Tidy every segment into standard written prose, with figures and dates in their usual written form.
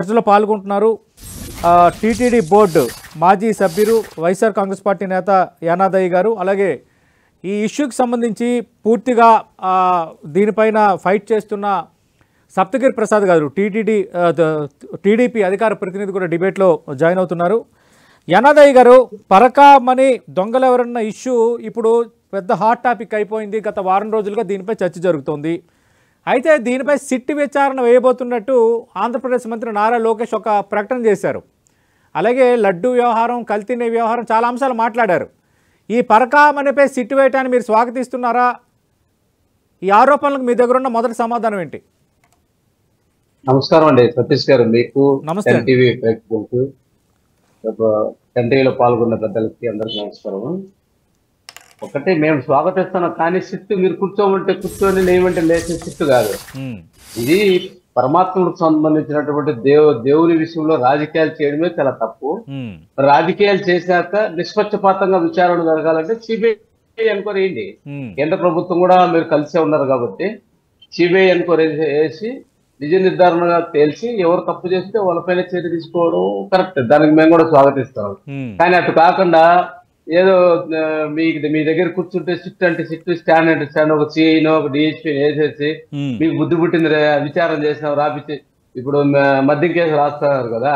చర్చలో పాల్గొంటున్నారు. TTD board మాజీ సభ్యులు వైఎస్ఆర్ కాంగ్రెస్ పార్టీ నేత యానాదయ్య గారు. అలాగే ఈ ఇష్యూకి సంబంధించి పూర్తిగా దీనిపైన ఫైట్ చేస్తున్న సప్తగిరి ప్రసాద్ గారు టీడీపీ అధికార ప్రతినిధి కూడా డిబేట్లో జాయిన్ అవుతున్నారు. యానాదయ్య గారు, పరకామణి దొంగలు ఎవరన్న ఇష్యూ ఇప్పుడు పెద్ద హాట్ టాపిక్ అయిపోయింది. గత వారం రోజులుగా దీనిపై చర్చ జరుగుతోంది. అయితే దీనిపై సిట్ విచారణ వేయబోతున్నట్టు ఆంధ్రప్రదేశ్ మంత్రి నారా లోకేష్ ఒక ప్రకటన చేశారు. అలాగే లడ్డు వ్యవహారం, కల్తీనే వ్యవహారం, చాలా అంశాలు మాట్లాడారు. ఈ పరకామణిపై సిట్ వేయటాన్ని మీరు స్వాగతిస్తున్నారా? ఈ ఆరోపణలకు మీ దగ్గర ఉన్న మొదటి సమాధానం ఏంటి? నమస్కారం అండి సతీష్ గారు, మీకు టీవీ టీవీలో పాల్గొన్న పెద్దలకి అందరికి నమస్కారం. ఒకటి మేము స్వాగతిస్తున్నాం, కానీ సిట్టు మీరు కూర్చోమంటే కూర్చొని లేమంటే లేచే సిట్టు కాదు. ఇది పరమాత్మకు సంబంధించినటువంటి దేవుని విషయంలో రాజకీయాలు చేయడమే చాలా తప్పు. రాజకీయాలు చేశాక నిష్పక్షపాతంగా విచారణ జరగాలంటే సిబిఐ ఎన్క్వైరీ వేయండి. కేంద్ర ప్రభుత్వం కూడా మీరు కలిసే ఉన్నారు కాబట్టి సిబిఐ ఎన్క్వైరీ వేసి నిజ నిర్ధారణగా తేల్చి ఎవరు తప్పు చేస్తే వాళ్ళపైన చర్య తీసుకోవడం కరెక్ట్. దానికి మేము కూడా స్వాగతిస్తాం. కానీ అటు కాకుండా ఏదో మీ దగ్గర కూర్చుంటే సిట్ అంటే సిట్, స్టాండ్ అంటే స్టాండ్, ఒక సిఐనో ఒక డిఎస్పీ వేసేసి మీకు బుద్ధి పుట్టింది విచారణ చేసినాం రాపిచ్చి, ఇప్పుడు మద్యం కేసు రాస్తున్నారు కదా,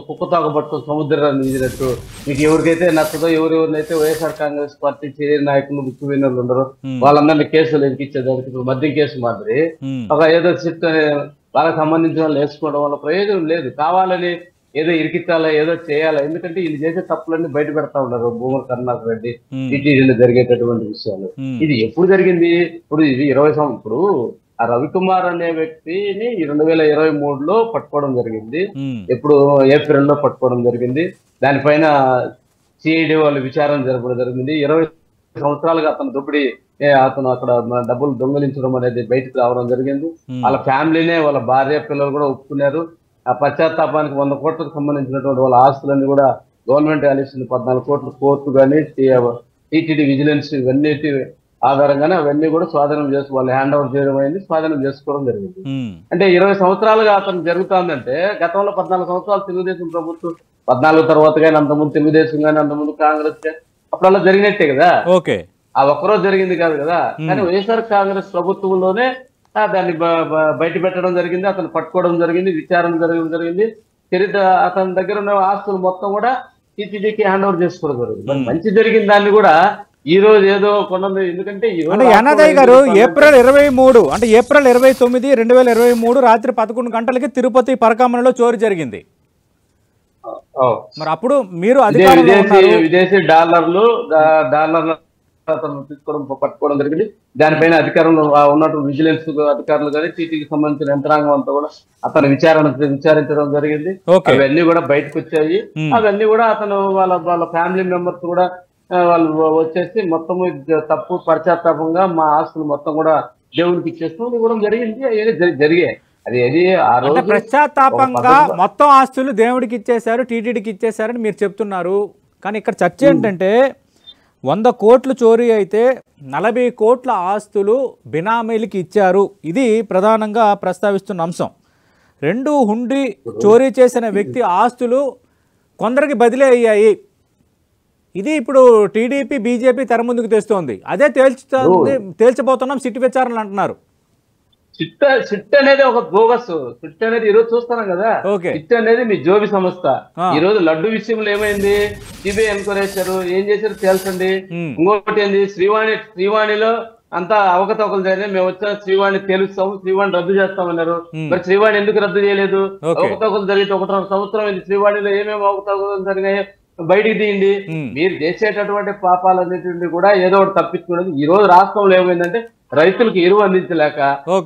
కుక్క తోక పట్టుకొని సముద్రాన్ని ఈదినట్టు మీకు ఎవరికైతే నచ్చదో ఎవరెవరినైతే వైఎస్ఆర్ కాంగ్రెస్ పార్టీ సీనియర్ నాయకులు ముఖ్యమైన ఉండరు వాళ్ళందరినీ కేసులు ఎదికిచ్చేదానికి ఇప్పుడు మద్యం కేసు మాదిరి ఒక ఏదో సిట్ అనే వాళ్ళకి సంబంధించిన వాళ్ళు వేసుకోవడం వల్ల ప్రయోజనం లేదు. కావాలని ఏదో ఇరికిచ్చాలా, ఏదో చేయాలా, ఎందుకంటే వీళ్ళు చేసే తప్పులన్నీ బయట పెడతా ఉన్నారు. భూమల కరుణాకర్ రెడ్డి టీటీడీలో జరిగేటటువంటి విషయాలు. ఇది ఎప్పుడు జరిగింది? ఇప్పుడు ఇది 20 సంవత్సరం. ఇప్పుడు ఆ రవికుమార్ అనే వ్యక్తిని 2023లో పట్టుకోవడం జరిగింది. ఎప్పుడు ఏప్రిల్లో పట్టుకోవడం జరిగింది. దానిపైన సిఐడి వాళ్ళు విచారణ జరపడం జరిగింది. 20 సంవత్సరాలుగా అతను దోపిడీ, అతను అక్కడ డబ్బులు దొంగలించడం అనేది బయటకు రావడం జరిగింది. వాళ్ళ ఫ్యామిలీనే, వాళ్ళ భార్య పిల్లలు కూడా ఒప్పుకున్నారు. ఆ పశ్చాత్తాపానికి 100 కోట్లకు సంబంధించినటువంటి వాళ్ళ ఆస్తులన్నీ కూడా గవర్నమెంట్ ఆలిస్తుంది. 14 కోట్లు కోర్టు కానీ టీటీడీ విజిలెన్స్ ఇవన్నీ ఆధారంగానే అవన్నీ కూడా స్వాధీనం చేసి వాళ్ళు హ్యాండ్ ఓవర్ చేయడం అయింది, స్వాధీనం చేసుకోవడం జరిగింది. అంటే 20 సంవత్సరాలుగా అతను జరుగుతుందంటే గతంలో 14 సంవత్సరాలు తెలుగుదేశం ప్రభుత్వం, 14 తర్వాత కానీ అంతకుముందు తెలుగుదేశం కానీ అంతకుముందు కాంగ్రెస్ అప్పుడల్లా జరిగినట్టే కదా. ఆ ఒక్కరోజు జరిగింది కాదు కదా. కానీ వైఎస్ఆర్ కాంగ్రెస్ ప్రభుత్వంలోనే దాన్ని బయట పెట్టడం జరిగింది, అతను పట్టుకోవడం జరిగింది, విచారణ జరగడం జరిగింది. చరిత్ర అతని దగ్గర ఉన్న ఆస్తులు మొత్తం కూడా టీటీడీకి హ్యాండ్ ఓవర్ చేసుకోవడం జరిగింది. మంచి జరిగిన దాన్ని కూడా ఈ రోజు ఏదో కొన్నది. ఎందుకంటే యానాదయ్య గారు, ఏప్రిల్ 23 అంటే ఏప్రిల్ 29, 2023 రాత్రి 11 గంటలకి తిరుపతి పరకామణిలో చోరీ జరిగింది. మరి అప్పుడు మీరు విదేశీ డాలర్లు అతను తీసుకోవడం పట్టుకోవడం జరిగింది. దానిపైన అధికారంలో ఉన్నటువంటి విజిలెన్స్ అధికారులు కానీ టీటీకి సంబంధించిన యంత్రాంగం అంతా కూడా అతను విచారించడం జరిగింది. అవన్నీ కూడా బయటకు వచ్చాయి. అవన్నీ కూడా అతను వాళ్ళ ఫ్యామిలీ మెంబర్స్ కూడా వాళ్ళు వచ్చేసి మొత్తము తప్పు పశ్చాత్తాపంగా మా ఆస్తులు మొత్తం కూడా దేవునికి ఇచ్చేస్తాం కూడా జరిగింది. జరిగాయి. అది ఆ రోజు పశ్చాత్తాపంగా మొత్తం ఆస్తులు దేవుడికి ఇచ్చేశారు, టీటీడీకి ఇచ్చేశారని మీరు చెప్తున్నారు. కానీ ఇక్కడ చర్చ ఏంటంటే 100 కోట్లు చోరీ అయితే 40 కోట్ల ఆస్తులు బినామీలకి ఇచ్చారు. ఇది ప్రధానంగా ప్రస్తావిస్తున్న అంశం. 2 హుండీ చోరీ చేసిన వ్యక్తి ఆస్తులు కొందరికి బదిలీ అయ్యాయి. ఇది ఇప్పుడు టీడీపీ బీజేపీ తెర ముందుకు తెస్తోంది. అదే తేల్చబోతున్నాం సిట్ విచారణలు అంటున్నారు. సిట్ అనేది ఒక బోగస్. సిట్ అనేది ఈరోజు చూస్తున్నాం కదా. సిట్ అనేది మీ జోబి సంస్థ. ఈ రోజు లడ్డు విషయంలో ఏమైంది? సిబిఐ ఎంక్వైరీ చేశారు, ఏం చేశారు తెలుసండి. ఇంకొకటి ఏంది, శ్రీవాణిలో అంతా అవకతవకలు జరిగినాయి. మేము వచ్చాం, శ్రీవాణి తెలుస్తాము, శ్రీవాణి రద్దు చేస్తామన్నారు. మరి శ్రీవాణి ఎందుకు రద్దు చేయలేదు? అవకతవకలు జరిగితే 1.5 సంవత్సరం అయింది. శ్రీవాణిలో ఏమేమి అవకతవకలు జరిగాయి బయటికి తీయండి. మీరు చేసేటటువంటి పాపాలన్నింటినీ కూడా ఏదో ఒకటి తప్పించుకునేది. ఈ రోజు రాష్ట్రంలో ఏమైందంటే రైతులకు ఎరువు అందించలేక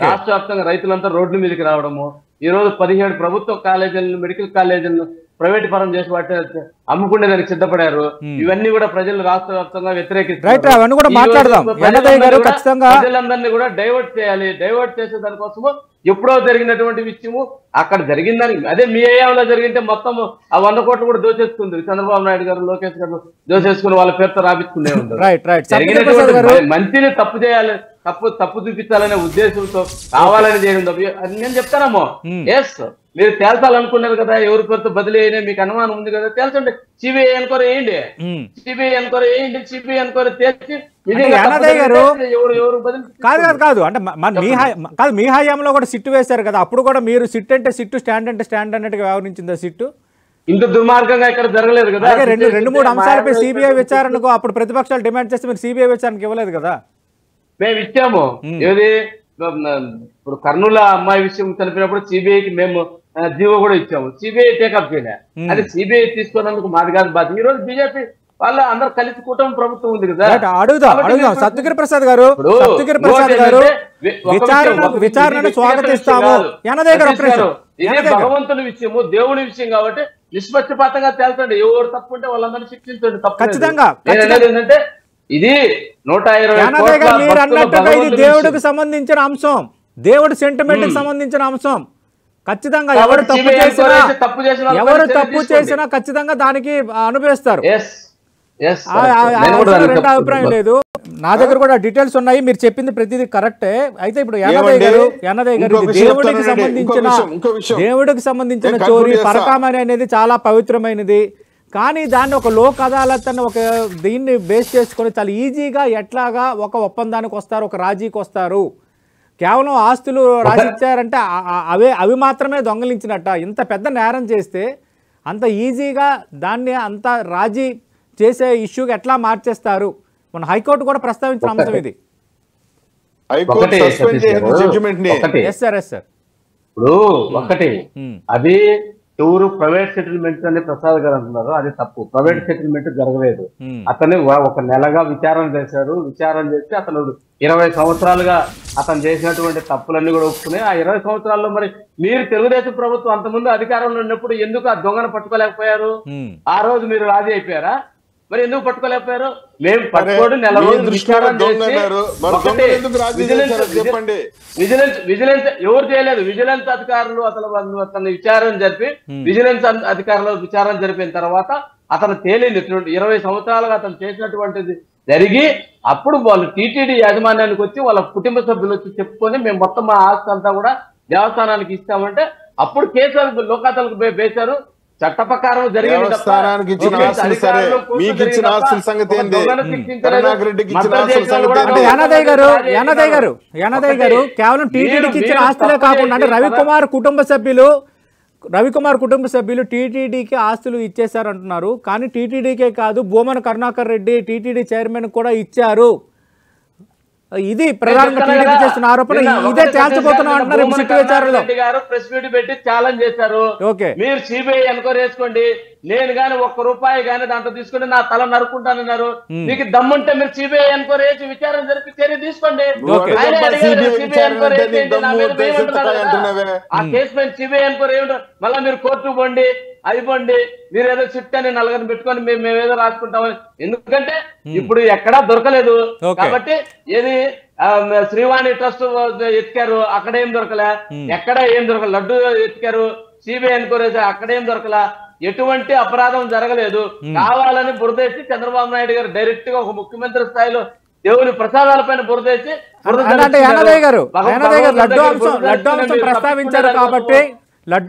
రాష్ట్ర వ్యాప్తంగా రైతులంతా రోడ్ల మీదకి రావడము. ఈ రోజు 17 ప్రభుత్వ కాలేజీలను, మెడికల్ కాలేజీలను ప్రైవేట్ పరం చేసి వాటి అమ్ముకునే దానికి సిద్ధపడారు. ఇవన్నీ కూడా ప్రజలు రాష్ట్ర వ్యాప్తంగా వ్యతిరేకిస్తున్నారు. ప్రజలందరినీ కూడా డైవర్ట్ చేయాలి. డైవర్ట్ చేసే దానికోసము ఎప్పుడో జరిగినటువంటి విషయము అక్కడ జరిగిందని, అదే మీ ఏరియాలో జరిగింటే మొత్తం ఆ 100 కోట్లు కూడా దోచేసుకుంది చంద్రబాబు నాయుడు గారు, లోకేష్ గారు దోచేసుకుని వాళ్ళ పేరుతో రాపించుకునే ఉంటారు. మంచిని తప్పు చేయాలి, తప్పు చూపించాలనే ఉద్దేశంతో కావాలని చేయడం తప్ప అది నేను చెప్తానమ్మో. ఎస్, మీరు తేల్చాలనుకున్నారు కదా, ఎవరి పేరుతో బదిలీ అయినా మీకు అనుమానం ఉంది కదా, తేల్చండి. సిబిఐ ఎన్క్వైరీ వేయండి, సిబిఐ ఎన్క్వైరీ వేయండి, సిబిఐ ఎన్క్వైరీ తేల్చి కాదు అంటే కాదు మీ హయాంలో కూడా సిట్టు వేశారు కదా, అప్పుడు కూడా మీరు సిట్ అంటే సిట్టు, స్టాండ్ అంటే స్టాండ్ అన్నట్టుగా వ్యవహరించిందా సిట్టు? ఇంత దుర్మార్గంగా ఇక్కడ జరగలేదు కదా. రెండు మూడు అంశాలపై సిబిఐ విచారణకు అప్పుడు ప్రతిపక్షాలు డిమాండ్ చేస్తే మీరు సిబిఐ విచారణకు ఇవ్వలేదు కదా. మేము ఇచ్చాము. ఏది ఇప్పుడు కర్నూలు అమ్మాయి విషయం చనిపోయినప్పుడు సిబిఐకి మేము జీవో కూడా ఇచ్చాము, సిబిఐ టేకప్ చేయలే. అది సిబిఐ తీసుకున్నందుకు మాది కాదు బాధ్యత. ఈ రోజు బీజేపీ వాళ్ళు అందరు కలిసి కూటమి ప్రభుత్వం ఉంది కదా. అడుగుదాం సత్యగిరి ప్రసాద్ గారు విచారణను స్వాగతిస్తాము. ఇది భగవంతుని విషయము, దేవుని విషయం కాబట్టి నిష్పక్షపాతంగా తేల్చండి. ఎవరు తప్పు ఉంటే వాళ్ళందరినీ శిక్షించండి. ఖచ్చితంగా ఏంటంటే ఇది 120 దేవుడికి సంబంధించిన అంశం, దేవుడి సెంటిమెంట్ కి సంబంధించిన అంశం. ఖచ్చితంగా ఎవరు తప్పు చేసినా ఖచ్చితంగా దానికి అనుభవిస్తారు. రెండు అభిప్రాయం లేదు, నా దగ్గర కూడా డీటెయిల్స్ ఉన్నాయి. మీరు చెప్పింది ప్రతిదీ కరెక్టే. అయితే ఇప్పుడు యానదయ్య గారు దేవుడికి సంబంధించిన చోరీ పరకామణి అనేది చాలా పవిత్రమైనది. కానీ దాన్ని ఒక లోక్ అదాలత్ అని ఒక దీన్ని బేస్ చేసుకొని చాలా ఈజీగా ఎట్లాగా ఒక ఒప్పందానికి వస్తారు, ఒక రాజీకి వస్తారు. కేవలం ఆస్తులు రాసిచ్చారంటే అవి మాత్రమే దొంగలించినట్ట. ఇంత పెద్ద నేరం చేస్తే అంత ఈజీగా దాన్ని అంత రాజీ చేసే ఇష్యూగా ఎట్లా మార్చేస్తారు? మన హైకోర్టు కూడా ప్రస్తావించిన అంశం ఇది. ఇప్పుడు ఒకటి అది టూరు ప్రైవేట్ సెటిల్మెంట్ అని ప్రసాద్ గారు అంటున్నారు, అది తప్పు. ప్రైవేట్ సెటిల్మెంట్ జరగలేదు. అతన్ని ఒక నెలగా విచారణ చేశారు. విచారణ చేసి అతను 20 సంవత్సరాలుగా అతను చేసినటువంటి తప్పులన్నీ కూడా ఒప్పుకుని ఆ 20 సంవత్సరాల్లో మరి మీరు తెలుగుదేశం ప్రభుత్వం అంతకుముందు అధికారంలో ఉన్నప్పుడు ఎందుకు ఆ దొంగను పట్టుకోలేకపోయారు? ఆ రోజు మీరు రాజీ అయిపోయారా? మరి ఎందుకు పట్టుకోలేకపోయారు? మేము పట్టుకోడు నెల రోజులు విజిలెన్స్ ఎవరు చేయలేదు. విజిలెన్స్ అధికారులు అతను విచారణ జరిపి విజిలెన్స్ అధికారులు విచారణ జరిపిన తర్వాత అతను తేలింది 20 సంవత్సరాలుగా అతను చేసినటువంటిది జరిగి అప్పుడు వాళ్ళు టీటీడీ యాజమాన్యానికి వచ్చి వాళ్ళ కుటుంబ సభ్యులు వచ్చి చెప్పుకొని మేము మొత్తం మా ఆస్తి అంతా కూడా దేవస్థానానికి ఇస్తామంటే అప్పుడు కేసులు లోకాతలకు వేశారు. చట్ట ప్రకారం జరిగింది. యానదయ్య గారు కేవలం టీటీడీకి ఇచ్చిన ఆస్తులే కాకుండా అంటే రవికుమార్ కుటుంబ సభ్యులు టీటీడీకి ఆస్తులు ఇచ్చేశారు అంటున్నారు. కానీ టీటీడీకే కాదు, భూమన కరుణాకర్ రెడ్డి టీటీడీ చైర్మన్ కూడా ఇచ్చారు. ఇది ప్రధానంగా టీడీపీ చేస్తున్న ఆరోపణ. ఇదే తేల్చబోతున్నాం అంటున్నారు విచారణలో. ప్రెస్ మీట్ పెట్టి ఛాలెంజ్ చేశారు. మీరు సిబిఐ ఎన్క్వైరీ చేసుకోండి, నేను గాని ₹1 గాని దాంట్లో తీసుకుని నా తల నరుకుంటానన్నారు. మీకు దమ్ముంటే మీరు సిబిఐ ఎన్క్వైరీ చేసి విచారణ జరిపి చర్య తీసుకోండి. ఆ కేసు పైన సిబిఐ ఎన్క్వైరీ మళ్ళీ మీరు కోర్టు పోండి, అయిపోండి. మీరు ఏదో చిట్ అని నలుగురిని పెట్టుకొని మేమేదో రాసుకుంటామని. ఎందుకంటే ఇప్పుడు ఎక్కడా దొరకలేదు కాబట్టి ఏది శ్రీవాణి ట్రస్ట్ ఎత్తికారు, అక్కడ ఏం దొరకలే. ఎక్కడ ఏం దొరకలే. లడ్డు ఎత్తికారు, సిబిఐ ఎన్క్వైరీ అక్కడ ఏం దొరకలే. ఎటువంటి అపరాధం జరగలేదు. కావాలని బురదేసి చంద్రబాబు నాయుడు గారు డైరెక్ట్ గా ఒక ముఖ్యమంత్రి స్థాయిలో దేవుని ప్రసాదాల పైన బురదేసి లడ్డు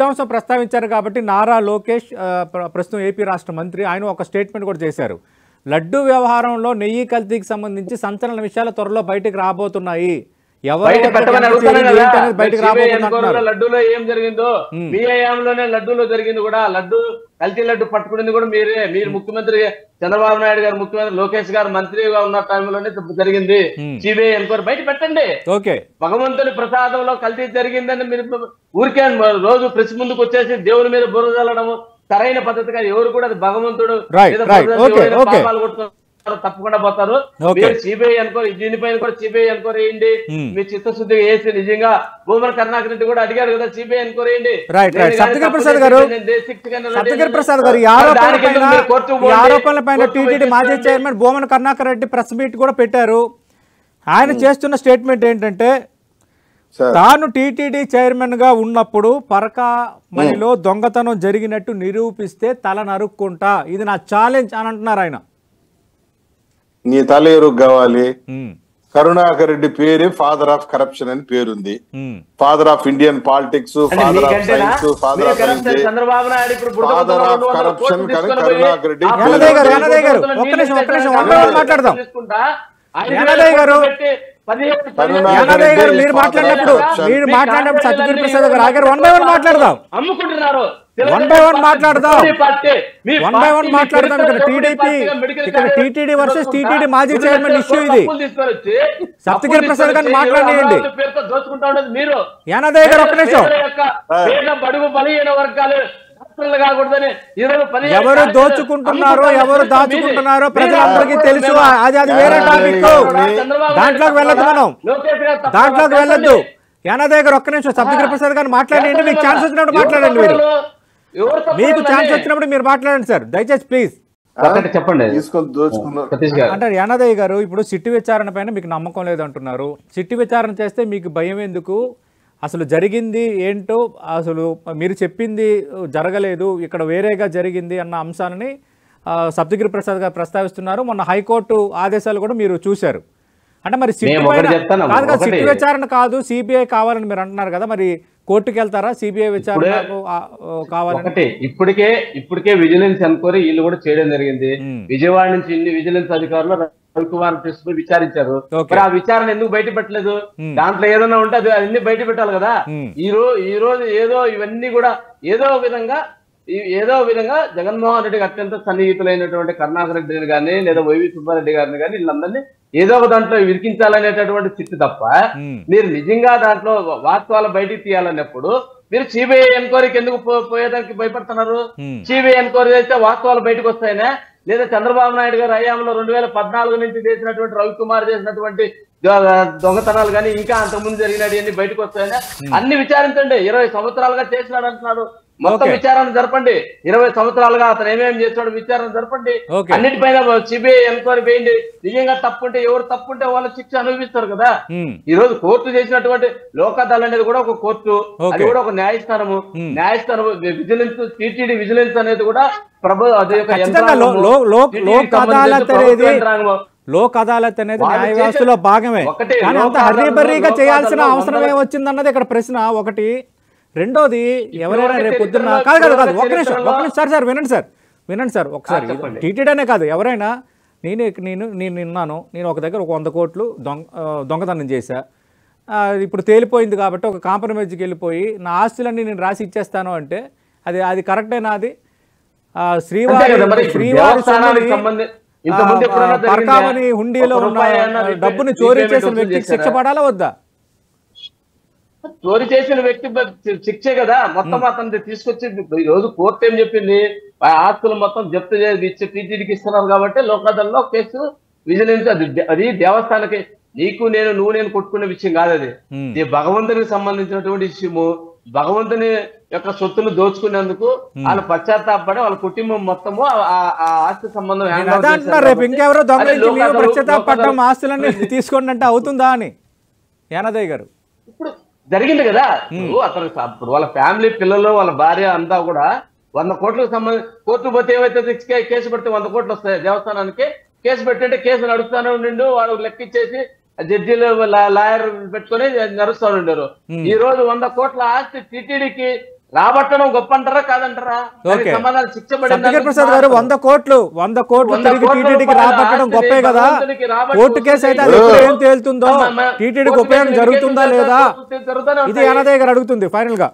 అంశం ప్రస్తావించారు కాబట్టి నారా లోకేష్ ప్రస్తుతం ఏపీ రాష్ట్ర మంత్రి, ఆయన ఒక స్టేట్మెంట్ కూడా చేశారు. లడ్డు వ్యవహారంలో నెయ్యి కల్తీకి సంబంధించి సంచలన విషయాలు త్వరలో బయటకు రాబోతున్నాయి. లడ్డూలో ఏం జరిగిందో మీ హయాంలోనే లడ్డూలో జరిగింది కూడా. లడ్డు కల్తీ లడ్డు పట్టుకునేది కూడా మీరు ముఖ్యమంత్రి చంద్రబాబు నాయుడు గారు, ముఖ్యమంత్రి లోకేష్ గారు మంత్రిగా ఉన్న టైంలోనే జరిగింది. సిబిఐ ఎన్క్వైరీ బయట పెట్టండి. భగవంతుని ప్రసాదంలో కల్తీ జరిగిందని మీరు ఊరికే రోజు ప్రెస్ ముందుకు వచ్చేసి దేవుని మీద బురద చల్లడము సరైన పద్ధతిగా ఎవరు కూడా అది భగవంతుడు తప్పకుండా పోతారు. సిబిఐ ఎన్క్వైరీ దీనిపైన కూడా సిబిఐ ఎంక్వైరీ చేయండి. మీ చిత్తశుద్ధిగా వేసి నిజంగా భూమన కరుణాకర్ రెడ్డి కూడా అడిగారు కదా, సిబిఐ ఎంక్వైరీ చేయండి. సత్యగిరి ప్రసాద్ గారు ఆరోపణల పైన టీటీడీ మాజీ chairman Bhumana Karunakar Reddy press meet కూడా పెట్టారు. ఆయన చేస్తున్న స్టేట్మెంట్ ఏంటంటే తాను టీటీడీ చైర్మన్ గా ఉన్నప్పుడు పరకామణిలో దొంగతనం జరిగినట్టు నిరూపిస్తే తల నరుక్కుంటా, ఇది నా ఛాలెంజ్ అని అంటున్నారు ఆయన. నీ తల ఎవరికి కావాలి? కరుణాకర్ రెడ్డి పేరే ఫాదర్ ఆఫ్ కరప్షన్ అని పేరుంది. Father of Indian politics, father of science, father of Chandrababu Naidu ఇప్పుడు father of corruption Karunakar Reddy. మాట్లాడదాం మీరు మాట్లాడినప్పుడు సత్యగిరి ప్రసాద్ గారు 1 by 1 మాట్లాడదాం. అమ్ముకుంటున్నారు. 1 by 1 మాట్లాడదాం. 1 by 1 మాట్లాడదాం. ఇక్కడ టీడీపీ, ఇక్కడ టీటీడీ వర్సెస్ టీటీడీ మాజీ చైర్మన్ ఇష్యూ ఇది. సప్తగిరి ప్రసాద్ గారిని మాట్లాడండి. యానాదయ్య గారు ఒక్క నిమిషం. బడుగు బలహీన వర్గాలు ఎవరు దోచుకుంటున్నారో ఎవరు దాచుకుంటున్నారో ప్రజలందరికీ తెలుసు. అది వేరే టాపిక్. దాంట్లోకి వెళ్ళొద్దు, మనం దాంట్లోకి వెళ్ళొద్దు. యానాదయ్య గారు ఒక్క నిమిషం. సప్తగిరి ప్రసాద్ గారిని మాట్లాడండి. మీకు ఛాన్స్ వచ్చినప్పుడు మాట్లాడండి. మీకు ఛాన్స్ వచ్చినప్పుడు మీరు మాట్లాడండి సార్, దయచేసి ప్లీజ్ చెప్పండి. అంటారు యానాదయ్య గారు, ఇప్పుడు సిట్టు విచారణ పైన మీకు నమ్మకం లేదంటున్నారు. సిట్టు విచారణ చేస్తే మీకు భయం ఎందుకు? అసలు జరిగింది ఏంటో, అసలు మీరు చెప్పింది జరగలేదు, ఇక్కడ వేరేగా జరిగింది అన్న అంశాలని సప్తగిరి ప్రసాద్ గారు ప్రస్తావిస్తున్నారు. మొన్న హైకోర్టు ఆదేశాలు కూడా మీరు చూశారు. అంటే మరి సిట్టు కాదు, సిట్టు విచారణ కాదు, సిబిఐ కావాలని మీరు అంటున్నారు కదా, మరి కోర్టుకి వెళ్తారా? సిబిఐ విచారణ కావాలంటే ఇప్పటికే విజిలెన్స్ ఎంక్వైరీ వీళ్ళు కూడా చేయడం జరిగింది. విజయవాడ నుంచి ఇన్ని విజిలెన్స్ అధికారులు రవికుమార్ తీసుకుని విచారించారు. మరి ఆ విచారణ ఎందుకు బయట పెట్టలేదు? దాంట్లో ఏదైనా ఉంటే అది అన్ని బయట పెట్టాలి కదా. ఈ రోజు ఏదో ఇవన్నీ కూడా ఏదో విధంగా జగన్మోహన్ రెడ్డికి అత్యంత సన్నిహితులైనటువంటి కరుణాకర్ రెడ్డిని కానీ లేదా వైవి సుబ్బారెడ్డి గారిని కానీ వీళ్ళందరినీ ఏదో ఒక దాంట్లో విరికించాలనేటటువంటి స్థితి తప్ప, మీరు నిజంగా దాంట్లో వాస్తవాలు బయటికి తీయాలన్నప్పుడు మీరు సిబిఐ ఎంక్వైరీకి ఎందుకు పోయేదానికి భయపడుతున్నారు? సిబిఐ ఎంక్వైరీ అయితే వాస్తవాలు బయటకు వస్తాయనే, లేదా చంద్రబాబు నాయుడు గారు హయాంలో 2014 నుంచి చేసినటువంటి రవికుమార్ చేసినటువంటి దొంగతనాలు కానీ ఇంకా అంతకుముందు జరిగినవి బయటకు వస్తాయనే అన్ని విచారించండి. 20 సంవత్సరాలుగా చేసినాడు అంటున్నాడు, మొత్తం విచారణ జరపండి. 20 సంవత్సరాలుగా అతను ఏమేమి చేస్తాడు విచారణ జరపండి. అన్నిటిపైన సిబిఐ ఎంక్వైరీ వేయండి. నిజంగా తప్పుంటే ఎవరు తప్పుంటే వాళ్ళ శిక్ష అనుభవిస్తారు కదా. ఈ రోజు కోర్టు చేసినటువంటి లోకదళ్ అనేది కూడా ఒక కోర్టు, అది కూడా ఒక న్యాయస్థానము. విజిలెన్స్, టీటీడీ విజిలెన్స్ అనేది కూడా లోక్ అదాలత్ అనేది న్యాయ వ్యవస్థలో భాగమే. కానీ అంత హర్రీబర్రీగా చేయాల్సిన అవసరం ఏమొచ్చిందన్నది ఇక్కడ ప్రశ్న ఒకటి. రెండోది, ఎవరైనా రేపు పొద్దున్న కాదు ఒక్క నిమిషం సార్ వినండి సార్ ఒకసారి. టీటీడీ అనే కాదు, ఎవరైనా నేను విన్నాను, నేను ఒక దగ్గర 100 కోట్లు దొంగతనం చేశా, ఇప్పుడు తేలిపోయింది కాబట్టి ఒక కాంప్రమైజ్కి వెళ్ళిపోయి నా ఆస్తులన్నీ నేను రాసి ఇచ్చేస్తాను అంటే అది కరెక్టేనా? అది శ్రీవారి పరకామణి హుండీలో ఉన్న డబ్బుని చోరీ చేసిన వ్యక్తికి శిక్ష పడాలా వద్దా? చోరీ చేసిన వ్యక్తి శిక్షే కదా. మొత్తం అతన్ని తీసుకొచ్చి ఈ రోజు కోర్టు ఏం చెప్పింది, ఆస్తులు మొత్తం జప్తు చేసి టీటీడీకి ఇస్తున్నారు కాబట్టి లోకాదల్లో కేసు విజిలెన్స్ అది దేవస్థానకి నువ్వు నేను కొట్టుకునే విషయం కాదు. అది భగవంతునికి సంబంధించినటువంటి విషయము. భగవంతుని యొక్క సొత్తును దోచుకునేందుకు వాళ్ళు పశ్చాత్తాపడి వాళ్ళ కుటుంబం మొత్తము ఆ ఆస్తి సంబంధం ఇంకెవరో పశ్చాత్తాపడ్డం ఆస్తులన్నీ తీసుకోండి అంటే అవుతుందా అని యానాదయ్య గారు ఇప్పుడు జరిగింది కదా. అతను ఇప్పుడు వాళ్ళ ఫ్యామిలీ, పిల్లలు, వాళ్ళ భార్య అంతా కూడా 100 కోట్లకు సంబంధించి కోర్టు పోతే ఏమైతే కేసు పెడితే 100 కోట్లు వస్తాయి దేవస్థానానికి. కేసు పెట్టంటే కేసు నడుస్తానే ఉండిండు, వాళ్ళు లెక్కిచ్చేసి జడ్జీలు లాయర్ పెట్టుకుని నడుస్తూ ఉండారు. ఈ రోజు 100 కోట్ల ఆస్తి టీటీడీకి రాబట్టడం గొప్ప అంటారా కాదంటారా? సమాధానం శిక్ష ప్రసాద్ గారు 100 కోట్లు తిరిగి టీటీడీకి రాబట్టడం గొప్పే కదా. కోర్టు కేసు అయితే అది ఏం తేలుతుందో, టీటీడీకి ఉపయోగం జరుగుతుందా లేదా, ఇది యానాదయ్య గారు అడుగుతుంది ఫైనల్ గా.